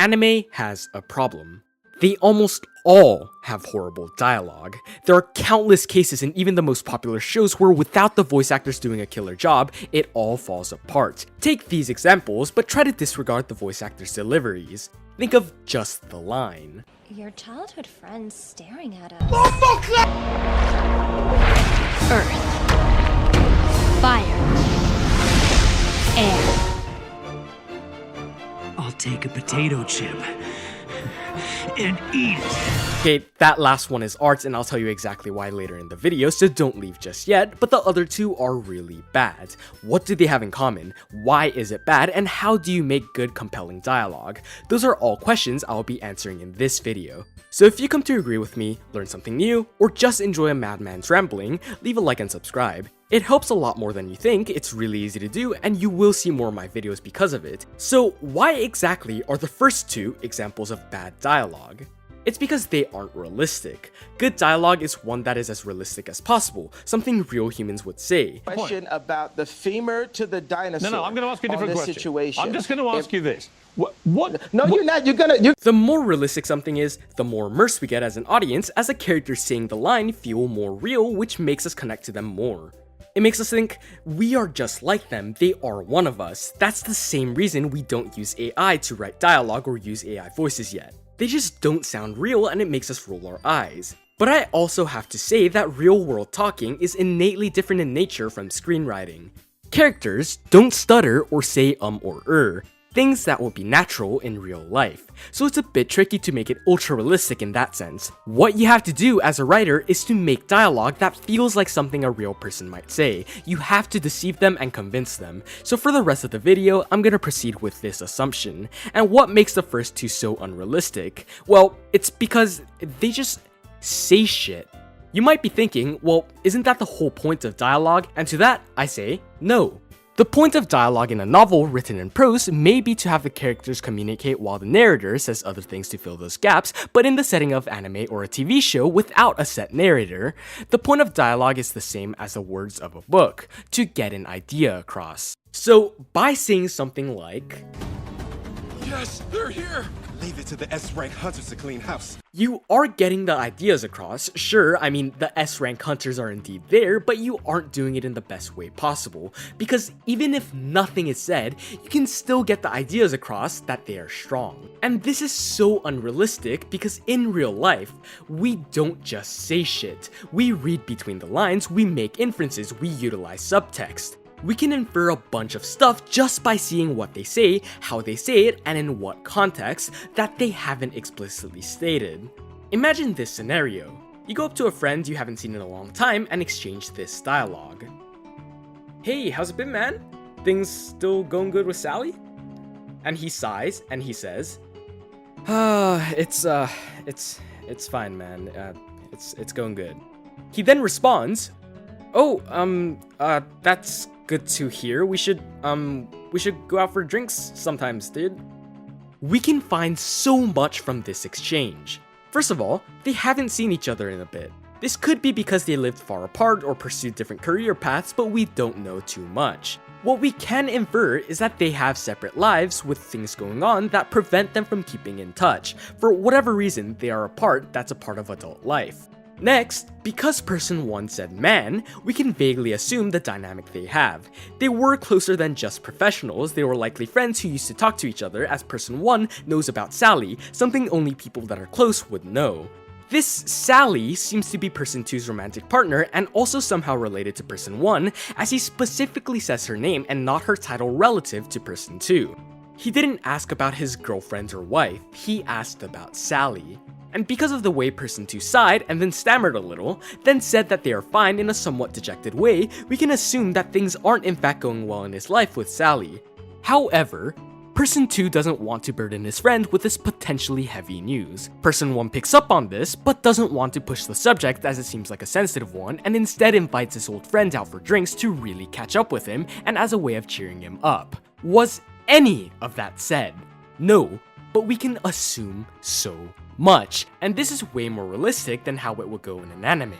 Anime has a problem. They almost all have horrible dialogue. There are countless cases in even the most popular shows where without the voice actors doing a killer job, it all falls apart. Take these examples, but try to disregard the voice actors' deliveries. Think of just the line. Your childhood friend's staring at us. Earth, fire, air. I'll take a potato chip and eat it. Okay, that last one is art, and I'll tell you exactly why later in the video, so don't leave just yet, but the other two are really bad. What do they have in common? Why is it bad? And how do you make good, compelling dialogue? Those are all questions I'll be answering in this video. So if you come to agree with me, learn something new, or just enjoy a madman's rambling, leave a like and subscribe. It helps a lot more than you think, it's really easy to do, and you will see more of my videos because of it. So why exactly are the first two examples of bad dialogue? It's because they aren't realistic. Good dialogue is one that is as realistic as possible, something real humans would say. Question about the femur to the dinosaur. No, I'm going to ask you a different question. Situation. I'm just going to ask you this. What? No, you're not. You're gonna. The more realistic something is, the more immersed we get as an audience, as the characters saying the line feel more real, which makes us connect to them more. It makes us think, we are just like them, they are one of us. That's the same reason we don't use AI to write dialogue or use AI voices yet. They just don't sound real and it makes us roll our eyes. But I also have to say that real world talking is innately different in nature from screenwriting. Characters don't stutter or say or things that would be natural in real life. So it's a bit tricky to make it ultra realistic in that sense. What you have to do as a writer is to make dialogue that feels like something a real person might say. You have to deceive them and convince them. So for the rest of the video, I'm gonna proceed with this assumption. And what makes the first two so unrealistic? Well, it's because they just say shit. You might be thinking, well, isn't that the whole point of dialogue? And to that, I say, no. The point of dialogue in a novel written in prose may be to have the characters communicate while the narrator says other things to fill those gaps, but in the setting of anime or a TV show without a set narrator, the point of dialogue is the same as the words of a book, to get an idea across. So by saying something like, "Yes, they're here! Leave it to the S-rank hunters to clean house." You are getting the ideas across. Sure, I mean, the S-rank hunters are indeed there, but you aren't doing it in the best way possible. Because even if nothing is said, you can still get the ideas across that they are strong. And this is so unrealistic because in real life, we don't just say shit. We read between the lines, we make inferences, we utilize subtext. We can infer a bunch of stuff just by seeing what they say, how they say it, and in what context that they haven't explicitly stated. Imagine this scenario. You go up to a friend you haven't seen in a long time and exchange this dialogue. "Hey, how's it been, man? Things still going good with Sally?" And he sighs and he says, it's fine, man. It's going good." He then responds, that's good to hear. We should go out for drinks sometimes, dude." We can find so much from this exchange. First of all, they haven't seen each other in a bit. This could be because they lived far apart or pursued different career paths, but we don't know too much. What we can infer is that they have separate lives with things going on that prevent them from keeping in touch. For whatever reason they are apart, that's a part of adult life. Next, because person 1 said man, we can vaguely assume the dynamic they have. They were closer than just professionals, they were likely friends who used to talk to each other, as person 1 knows about Sally, something only people that are close would know. This Sally seems to be person 2's romantic partner and also somehow related to person 1, as he specifically says her name and not her title relative to person 2. He didn't ask about his girlfriend or wife, he asked about Sally. And because of the way person 2 sighed and then stammered a little, then said that they are fine in a somewhat dejected way, we can assume that things aren't in fact going well in his life with Sally. However, person 2 doesn't want to burden his friend with this potentially heavy news. Person 1 picks up on this, but doesn't want to push the subject as it seems like a sensitive one, and instead invites his old friend out for drinks to really catch up with him and as a way of cheering him up. Was any of that said? No, but we can assume so much, and this is way more realistic than how it would go in an anime.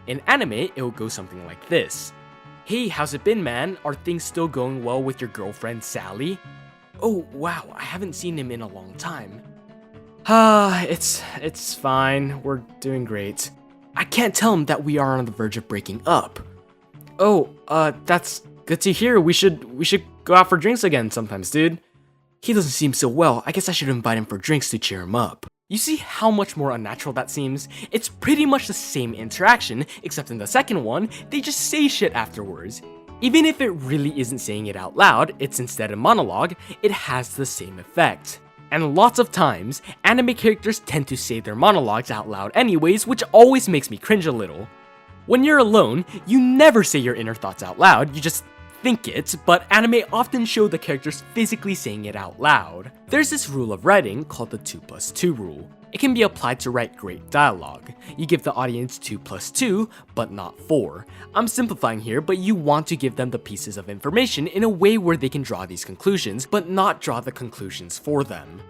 In anime, it would go something like this. "Hey, how's it been, man? Are things still going well with your girlfriend, Sally?" Oh, wow, I haven't seen him in a long time. It's fine. We're doing great. I can't tell him that we are on the verge of breaking up. Oh, that's good to hear. We should go out for drinks again sometimes, dude. He doesn't seem so well. I guess I should invite him for drinks to cheer him up. You see how much more unnatural that seems? It's pretty much the same interaction, except in the second one, they just say shit afterwards. Even if it really isn't saying it out loud, it's instead a monologue, it has the same effect. And lots of times, anime characters tend to say their monologues out loud anyways, which always makes me cringe a little. When you're alone, you never say your inner thoughts out loud, you just think it, but anime often show the characters physically saying it out loud. There's this rule of writing called the 2+2 rule. It can be applied to write great dialogue. You give the audience 2+2, but not 4. I'm simplifying here, but you want to give them the pieces of information in a way where they can draw these conclusions, but not draw the conclusions for them.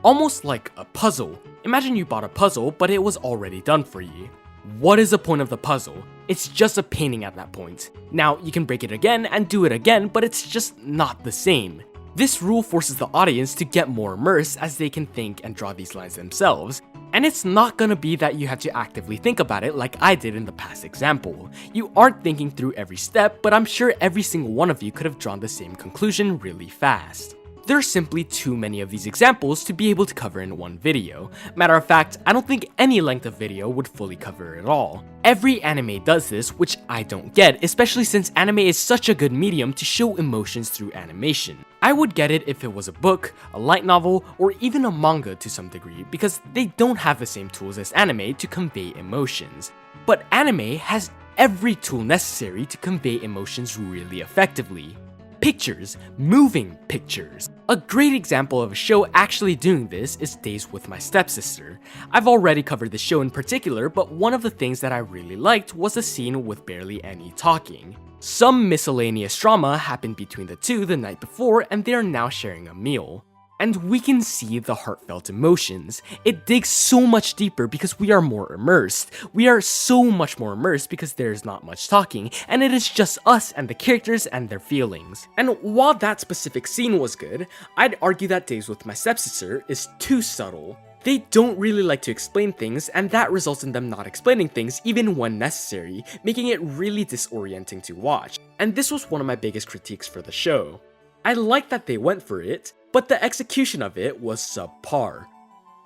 Almost like a puzzle. Imagine you bought a puzzle, but it was already done for you. What is the point of the puzzle? It's just a painting at that point. Now, you can break it again and do it again, but it's just not the same. This rule forces the audience to get more immersed as they can think and draw these lines themselves. And it's not gonna be that you have to actively think about it like I did in the past example. You aren't thinking through every step, but I'm sure every single one of you could have drawn the same conclusion really fast. There are simply too many of these examples to be able to cover in one video. Matter of fact, I don't think any length of video would fully cover it all. Every anime does this, which I don't get, especially since anime is such a good medium to show emotions through animation. I would get it if it was a book, a light novel, or even a manga to some degree, because they don't have the same tools as anime to convey emotions. But anime has every tool necessary to convey emotions really effectively. Pictures, moving pictures. A great example of a show actually doing this is Days with My Stepsister. I've already covered this show in particular, but one of the things that I really liked was the scene with barely any talking. Some miscellaneous drama happened between the two the night before, and they are now sharing a meal. And we can see the heartfelt emotions. It digs so much deeper because we are more immersed. We are so much more immersed because there is not much talking, and it is just us and the characters and their feelings. And while that specific scene was good, I'd argue that Days with My Stepsister is too subtle. They don't really like to explain things, and that results in them not explaining things even when necessary, making it really disorienting to watch. And this was one of my biggest critiques for the show. I like that they went for it, but the execution of it was subpar.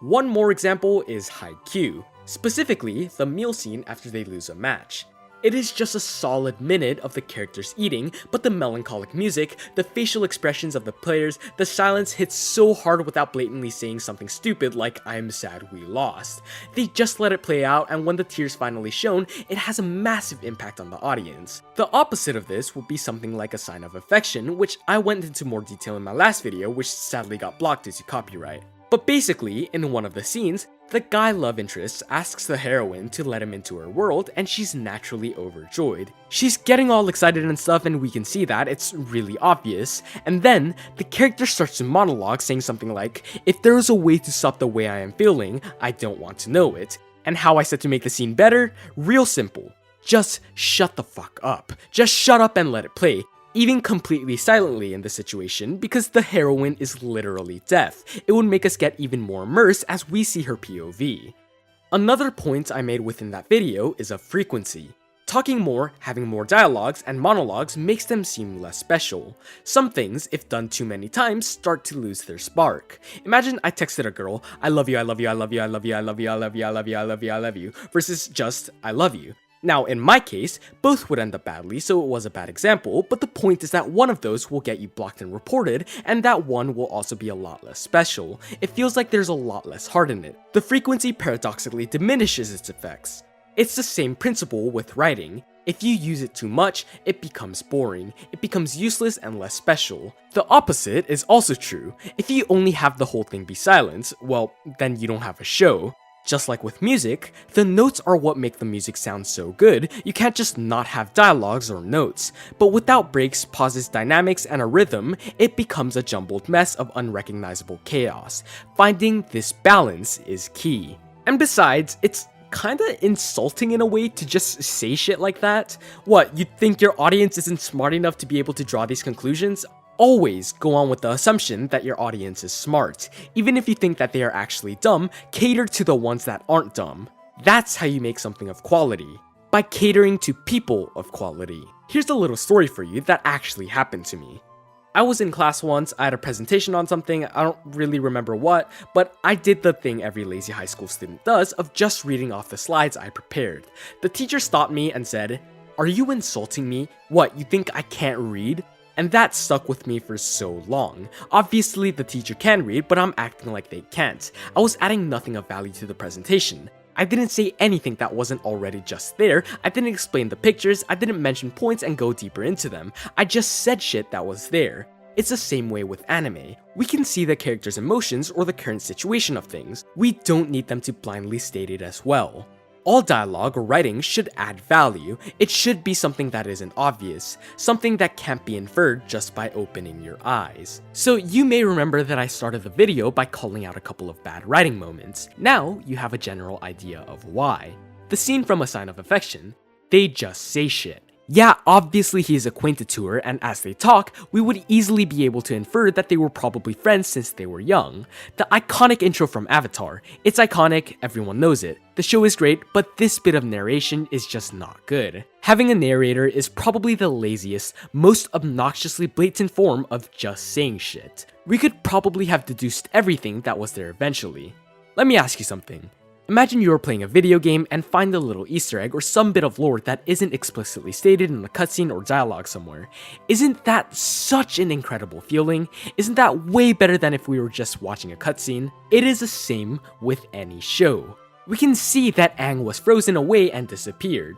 One more example is Haikyuu, specifically the meal scene after they lose a match. It is just a solid minute of the characters eating, but the melancholic music, the facial expressions of the players, the silence hits so hard without blatantly saying something stupid like "I'm sad we lost." They just let it play out, and when the tears finally shown, it has a massive impact on the audience. The opposite of this would be something like A Sign of Affection, which I went into more detail in my last video, which sadly got blocked due to copyright. But basically, in one of the scenes, the guy love interest asks the heroine to let him into her world, and she's naturally overjoyed. She's getting all excited and stuff, and we can see that, it's really obvious. And then, the character starts to monologue saying something like, "If there is a way to stop the way I am feeling, I don't want to know it." And how I said to make the scene better? Real simple. Just shut the fuck up. Just shut up and let it play. Even completely silently in this situation, because the heroine is literally deaf. It would make us get even more immersed as we see her POV. Another point I made within that video is of frequency. Talking more, having more dialogues and monologues makes them seem less special. Some things, if done too many times, start to lose their spark. Imagine I texted a girl, "I love you, I love you, I love you, I love you, I love you, I love you, I love you, I love you, I love you," versus just "I love you." Now, in my case, both would end up badly, so it was a bad example, but the point is that one of those will get you blocked and reported, and that one will also be a lot less special. It feels like there's a lot less heart in it. The frequency paradoxically diminishes its effects. It's the same principle with writing. If you use it too much, it becomes boring. It becomes useless and less special. The opposite is also true. If you only have the whole thing be silent, well, then you don't have a show. Just like with music, the notes are what make the music sound so good. You can't just not have dialogues or notes. But without breaks, pauses, dynamics, and a rhythm, it becomes a jumbled mess of unrecognizable chaos. Finding this balance is key. And besides, it's kinda insulting in a way to just say shit like that. What, you think your audience isn't smart enough to be able to draw these conclusions? always go on with the assumption that your audience is smart. Even if you think that they are actually dumb, cater to the ones that aren't dumb. That's how you make something of quality, by catering to people of quality. Here's a little story for you that actually happened to me. I was in class once, I had a presentation on something, I don't really remember what, but I did the thing every lazy high school student does of just reading off the slides I prepared. The teacher stopped me and said, "Are you insulting me? What, you think I can't read?" And that stuck with me for so long. Obviously the teacher can read, but I'm acting like they can't. I was adding nothing of value to the presentation. I didn't say anything that wasn't already just there, I didn't explain the pictures, I didn't mention points and go deeper into them, I just said shit that was there. It's the same way with anime. We can see the character's emotions or the current situation of things. We don't need them to blindly state it as well. All dialogue or writing should add value. It should be something that isn't obvious, something that can't be inferred just by opening your eyes. So you may remember that I started the video by calling out a couple of bad writing moments. Now you have a general idea of why. The scene from A Sign of Affection, they just say shit. Yeah, obviously he is acquainted to her, and as they talk, we would easily be able to infer that they were probably friends since they were young. The iconic intro from Avatar, it's iconic, everyone knows it. The show is great, but this bit of narration is just not good. Having a narrator is probably the laziest, most obnoxiously blatant form of just saying shit. We could probably have deduced everything that was there eventually. Let me ask you something. Imagine you're playing a video game and find a little Easter egg or some bit of lore that isn't explicitly stated in a cutscene or dialogue somewhere. Isn't that such an incredible feeling? Isn't that way better than if we were just watching a cutscene? It is the same with any show. We can see that Aang was frozen away and disappeared.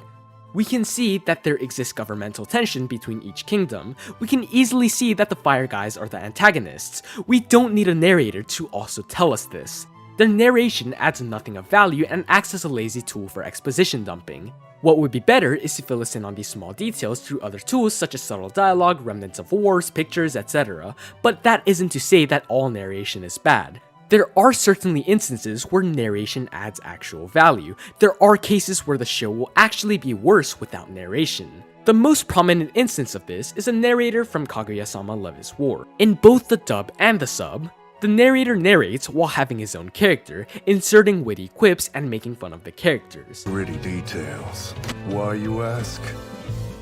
We can see that there exists governmental tension between each kingdom. We can easily see that the Fire Guys are the antagonists. We don't need a narrator to also tell us this. Their narration adds nothing of value and acts as a lazy tool for exposition dumping. What would be better is to fill us in on these small details through other tools such as subtle dialogue, remnants of wars, pictures, etc. But that isn't to say that all narration is bad. There are certainly instances where narration adds actual value. There are cases where the show will actually be worse without narration. The most prominent instance of this is a narrator from Kaguya-sama Love is War. In both the dub and the sub, the narrator narrates while having his own character, inserting witty quips and making fun of the characters. Pretty details. Why, you ask?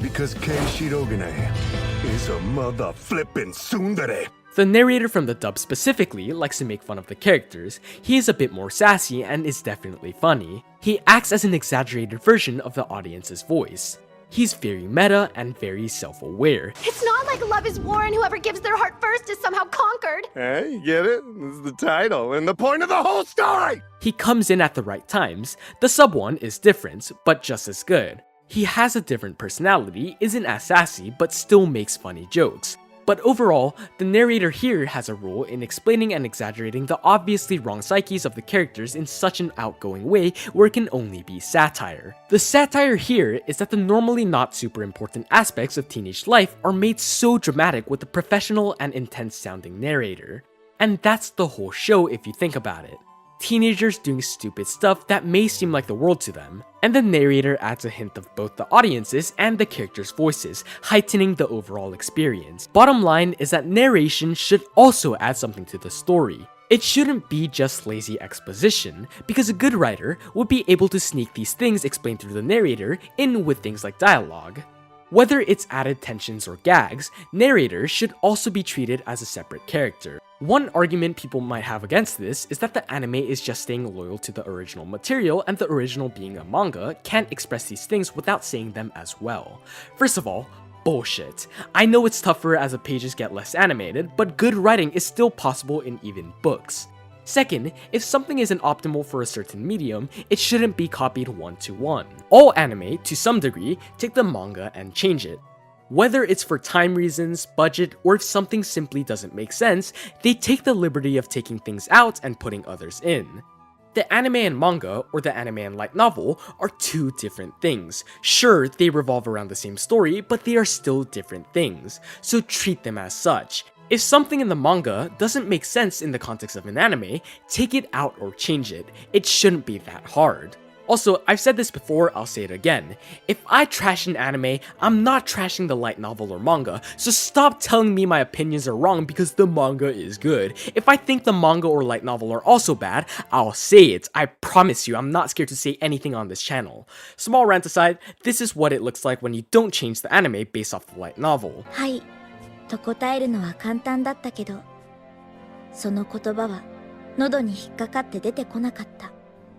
Because Kei Shirogane is a mother-flippin' tsundere. The narrator from the dub specifically likes to make fun of the characters. He is a bit more sassy and is definitely funny. He acts as an exaggerated version of the audience's voice. He's very meta and very self-aware. It's not like Love is War and whoever gives their heart first is somehow conquered. Hey, you get it? This is the title and the point of the whole story! He comes in at the right times. The sub one is different, but just as good. He has a different personality, isn't as sassy, but still makes funny jokes. But overall, the narrator here has a role in explaining and exaggerating the obviously wrong psyches of the characters in such an outgoing way where it can only be satire. The satire here is that the normally not super important aspects of teenage life are made so dramatic with a professional and intense sounding narrator. And that's the whole show if you think about it. Teenagers doing stupid stuff that may seem like the world to them, and the narrator adds a hint of both the audience's and the characters' voices, heightening the overall experience. Bottom line is that narration should also add something to the story. It shouldn't be just lazy exposition, because a good writer would be able to sneak these things explained through the narrator in with things like dialogue. Whether it's added tensions or gags, narrators should also be treated as a separate character. One argument people might have against this is that the anime is just staying loyal to the original material, and the original being a manga can't express these things without saying them as well. First of all, bullshit. I know it's tougher as the pages get less animated, but good writing is still possible in even books. Second, if something isn't optimal for a certain medium, it shouldn't be copied one-to-one. All anime, to some degree, take the manga and change it. Whether it's for time reasons, budget, or if something simply doesn't make sense, they take the liberty of taking things out and putting others in. The anime and manga, or the anime and light novel, are two different things. Sure, they revolve around the same story, but they are still different things, so treat them as such. If something in the manga doesn't make sense in the context of an anime, take it out or change it. It shouldn't be that hard. Also, I've said this before, I'll say it again. If I trash an anime, I'm not trashing the light novel or manga, so stop telling me my opinions are wrong because the manga is good. If I think the manga or light novel are also bad, I'll say it. I promise you, I'm not scared to say anything on this channel. Small rant aside, this is what it looks like when you don't change the anime based off the light novel. はい、と答えるのは簡単だったけど、その言葉は喉に引っかかって出てこなかった。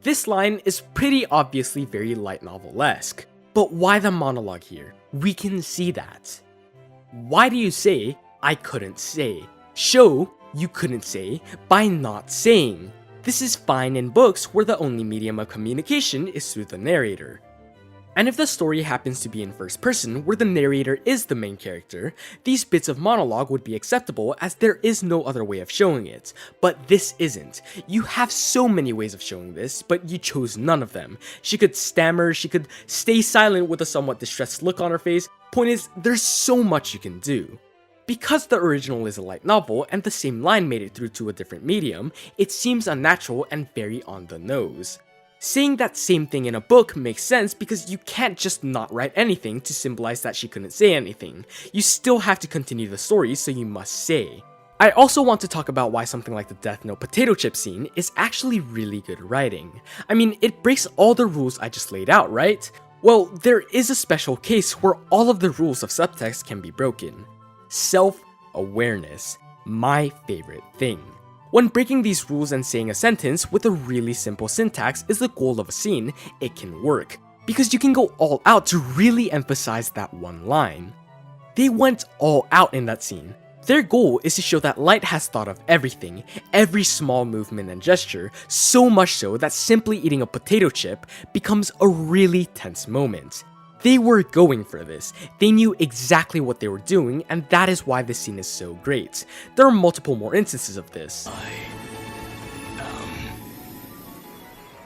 This line is pretty obviously very light novel-esque. But why the monologue here? We can see that. Why do you say, I couldn't say? Show you couldn't say by not saying. This is fine in books where the only medium of communication is through the narrator. And if the story happens to be in first person, where the narrator is the main character, these bits of monologue would be acceptable as there is no other way of showing it. But this isn't. You have so many ways of showing this, but you chose none of them. She could stammer, she could stay silent with a somewhat distressed look on her face. Point is, there's so much you can do. Because the original is a light novel and the same line made it through to a different medium, it seems unnatural and very on the nose. Saying that same thing in a book makes sense because you can't just not write anything to symbolize that she couldn't say anything. You still have to continue the story, so you must say. I also want to talk about why something like the Death Note potato chip scene is actually really good writing. I mean, it breaks all the rules I just laid out, right? Well, there is a special case where all of the rules of subtext can be broken. Self-awareness. My favorite thing. When breaking these rules and saying a sentence with a really simple syntax is the goal of a scene, it can work, because you can go all out to really emphasize that one line. They went all out in that scene. Their goal is to show that Light has thought of everything, every small movement and gesture, so much so that simply eating a potato chip becomes a really tense moment. They were going for this. They knew exactly what they were doing, and that is why this scene is so great. There are multiple more instances of this.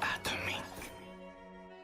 Atomic.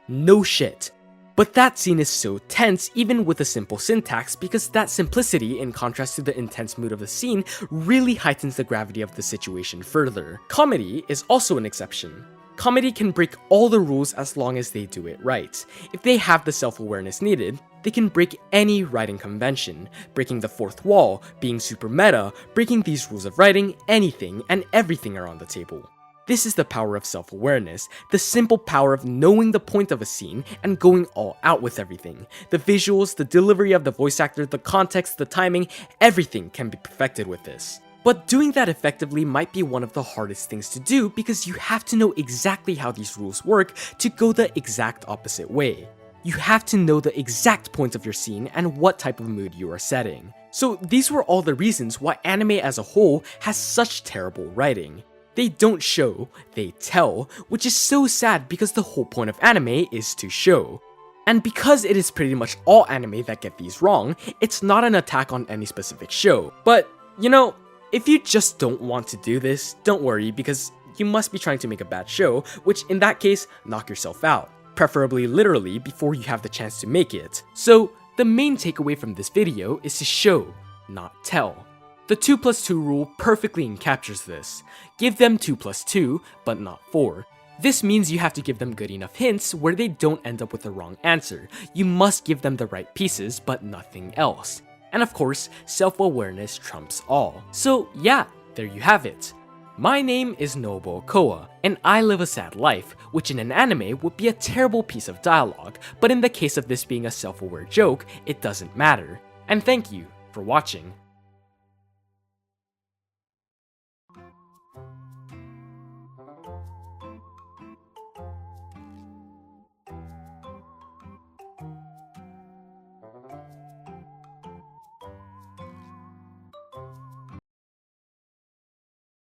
No shit. But that scene is so tense even with a simple syntax because that simplicity, in contrast to the intense mood of the scene, really heightens the gravity of the situation further. Comedy is also an exception. Comedy can break all the rules as long as they do it right. If they have the self-awareness needed, they can break any writing convention, breaking the fourth wall, being super meta, breaking these rules of writing, anything and everything are on the table. This is the power of self-awareness, the simple power of knowing the point of a scene and going all out with everything. The visuals, the delivery of the voice actor, the context, the timing, everything can be perfected with this. But doing that effectively might be one of the hardest things to do because you have to know exactly how these rules work to go the exact opposite way. You have to know the exact point of your scene and what type of mood you are setting. So these were all the reasons why anime as a whole has such terrible writing. They don't show, they tell, which is so sad because the whole point of anime is to show. And because it is pretty much all anime that get these wrong, it's not an attack on any specific show. But, you know, if you just don't want to do this, don't worry because you must be trying to make a bad show, which in that case, knock yourself out. Preferably literally before you have the chance to make it. So, the main takeaway from this video is to show, not tell. The 2+2 rule perfectly encaptures this. Give them 2+2, but not 4. This means you have to give them good enough hints where they don't end up with the wrong answer. You must give them the right pieces, but nothing else. And of course, self-awareness trumps all. So yeah, there you have it. My name is NoahBoahCoah, and I live a sad life, which in an anime would be a terrible piece of dialogue, but in the case of this being a self-aware joke, it doesn't matter. And thank you for watching.